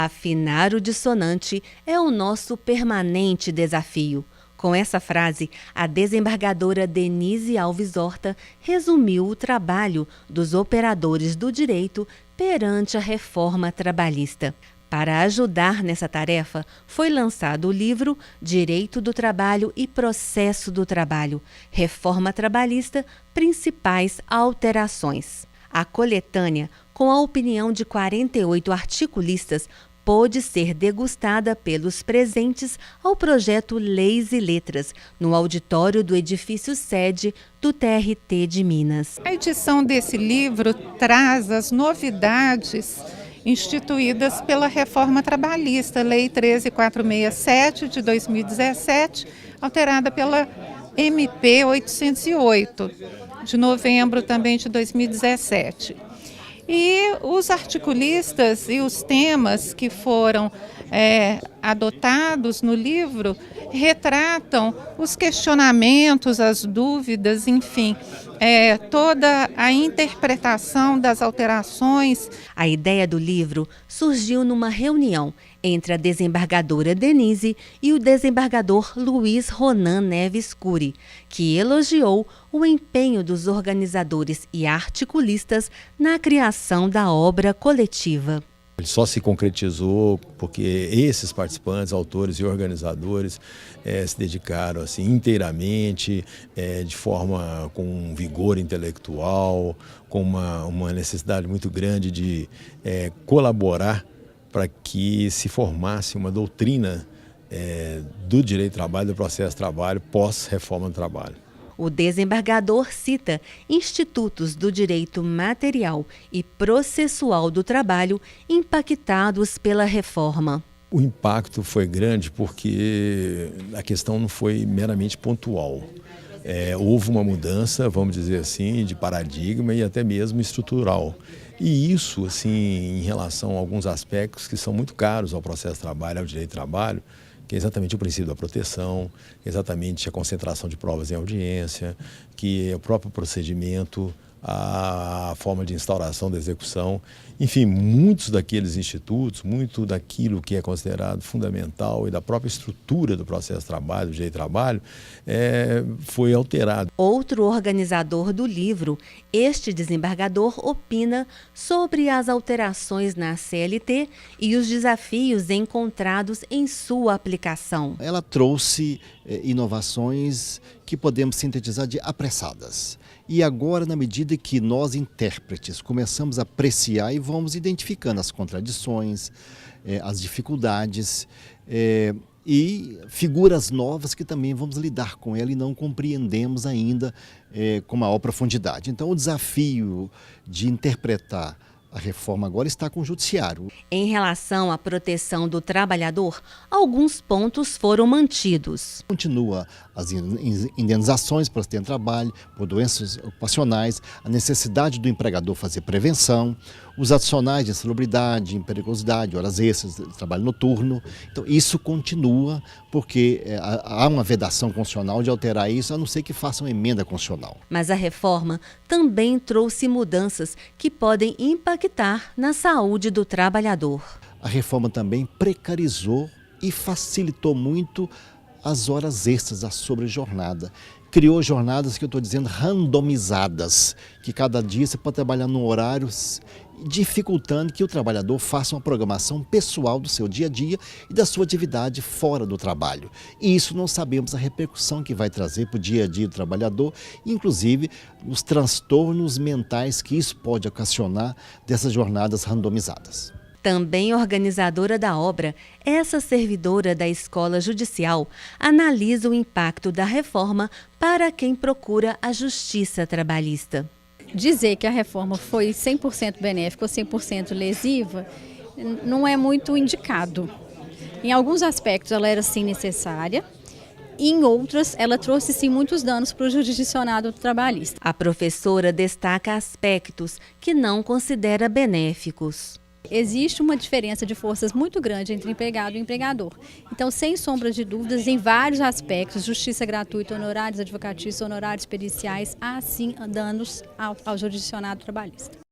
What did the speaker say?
Afinar o dissonante é o nosso permanente desafio. Com essa frase, a desembargadora Denise Alves Horta resumiu o trabalho dos operadores do direito perante a reforma trabalhista. Para ajudar nessa tarefa, foi lançado o livro Direito do Trabalho e Processo do Trabalho, Reforma Trabalhista, Principais Alterações. A coletânea, com a opinião de 48 articulistas, pôde ser degustada pelos presentes ao projeto Leis e Letras, no auditório do edifício sede do TRT de Minas. A edição desse livro traz as novidades instituídas pela Reforma Trabalhista, Lei 13.467 de 2017, alterada pela MP 808, de novembro também de 2017. E os articulistas e os temas que foram adotados no livro retratam os questionamentos, as dúvidas, enfim, toda a interpretação das alterações. A ideia do livro surgiu numa reunião entre a desembargadora Denise e o desembargador Luiz Ronan Neves Cury, que elogiou o empenho dos organizadores e articulistas na criação da obra coletiva. Ele só se concretizou porque esses participantes, autores e organizadores se dedicaram assim, inteiramente, de forma com um vigor intelectual, com uma necessidade muito grande de colaborar para que se formasse uma doutrina do direito do trabalho, do processo de trabalho, pós-reforma do trabalho. O desembargador cita institutos do direito material e processual do trabalho impactados pela reforma. O impacto foi grande porque a questão não foi meramente pontual. Houve uma mudança, vamos dizer assim, de paradigma e até mesmo estrutural. E isso, assim, em relação a alguns aspectos que são muito caros ao processo de trabalho, ao direito do trabalho, que é exatamente o princípio da proteção, exatamente a concentração de provas em audiência, que é o próprio procedimento, a forma de instauração da execução. Enfim, muitos daqueles institutos, muito daquilo que é considerado fundamental e da própria estrutura do processo de trabalho, do direito do trabalho, foi alterado. Outro organizador do livro, este desembargador, opina sobre as alterações na CLT e os desafios encontrados em sua aplicação. Ela trouxe inovações que podemos sintetizar de apressadas. E agora, na medida que nós, intérpretes, começamos a apreciar e vamos identificando as contradições, as dificuldades e figuras novas que também vamos lidar com ela e não compreendemos ainda com maior profundidade. Então, o desafio de interpretar a reforma agora está com o judiciário. Em relação à proteção do trabalhador, alguns pontos foram mantidos. Continua as indenizações por acidente de trabalho, por doenças ocupacionais, a necessidade do empregador fazer prevenção, os adicionais de insalubridade, periculosidade, horas extras, trabalho noturno. Então isso continua porque há uma vedação constitucional de alterar isso, a não ser que faça uma emenda constitucional. Mas a reforma também trouxe mudanças que podem impactar na saúde do trabalhador. A reforma também precarizou e facilitou muito as horas extras, a sobrejornada. Criou jornadas que eu estou dizendo randomizadas, que cada dia você pode trabalhar num horário, dificultando que o trabalhador faça uma programação pessoal do seu dia a dia e da sua atividade fora do trabalho. E isso não sabemos a repercussão que vai trazer para o dia a dia do trabalhador, inclusive os transtornos mentais que isso pode ocasionar dessas jornadas randomizadas. Também organizadora da obra, essa servidora da Escola Judicial analisa o impacto da reforma para quem procura a justiça trabalhista. Dizer que a reforma foi 100% benéfica ou 100% lesiva não é muito indicado. Em alguns aspectos ela era sim necessária, e em outras ela trouxe sim muitos danos para o jurisdicionado trabalhista. A professora destaca aspectos que não considera benéficos. Existe uma diferença de forças muito grande entre empregado e empregador. Então, sem sombra de dúvidas, em vários aspectos, justiça gratuita, honorários advocatícios, honorários periciais, há sim danos ao jurisdicionado trabalhista.